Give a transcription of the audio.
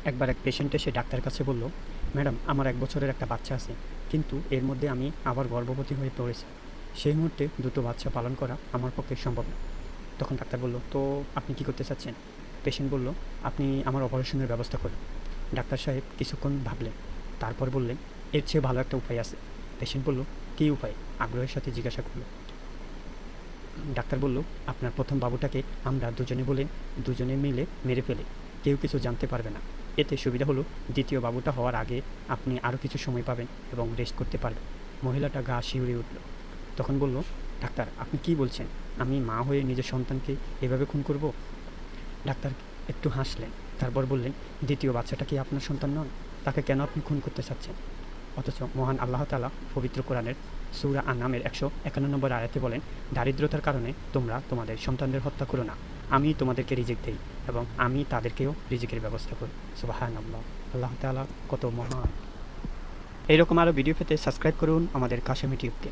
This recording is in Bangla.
একবার এক পেশেন্ট এসে ডাক্তারের কাছে বলল, ম্যাডাম আমার 1 বছরের একটা বাচ্চা আছে, কিন্তু এর মধ্যে আমি আবার গর্ভবতী হয়ে পড়েছি। সেই মুহূর্তে দুটো বাচ্চা পালন করা আমার পক্ষে সম্ভব না। তখন ডাক্তার বলল, তো আপনি কি করতে চাচ্ছেন? পেশেন্ট বলল, আপনি আমার অপারেশনের ব্যবস্থা করুন। ডাক্তার সাহেব কিছুক্ষণ ভাবলেন, তারপর বললেন, এর চেয়ে ভালো একটা উপায় আছে। পেশেন্ট বলল, কী উপায়? আগ্রহের সাথে জিজ্ঞাসা করল। ডাক্তার বলল, আপনার প্রথম বাবুটাকে আমরা দুজনে মিলে মেরে ফেলি, কেউ কিছু জানতে পারবে না। এতে সুবিধা হলো দ্বিতীয় বাবুটা হওয়ার আগে আপনি আরও কিছু সময় পাবেন এবং রেস্ট করতে পারবেন। মহিলাটা গা শিউরে উঠল। তখন বলল, ডাক্তার আপনি কি বলছেন? আমি মা হয়ে নিজের সন্তানকে এভাবে খুন করব? ডাক্তার একটু হাসলেন, তারপর বললেন, দ্বিতীয় বাচ্চাটা কি আপনার সন্তান নন? তাকে কেন আপনি খুন করতে চাচ্ছেন? অথচ মহান আল্লাহ তাআলা পবিত্র কোরআনের সূরা আন-নামের 151 নম্বর আয়াতে বলেন, দারিদ্রতার কারণে তোমরা তোমাদের সন্তানদের হত্যা করো না। আমি তোমাদেরকে রিজিক দেই এবং আমি তাদেরকেও রিজিকের ব্যবস্থা করি। সুবহানাল্লাহ। আল্লাহ তাআলা কত মহান। এইরকম আরও ভিডিও পেতে সাবস্ক্রাইব করুন আমাদের কাশেম ইউটিউবকে।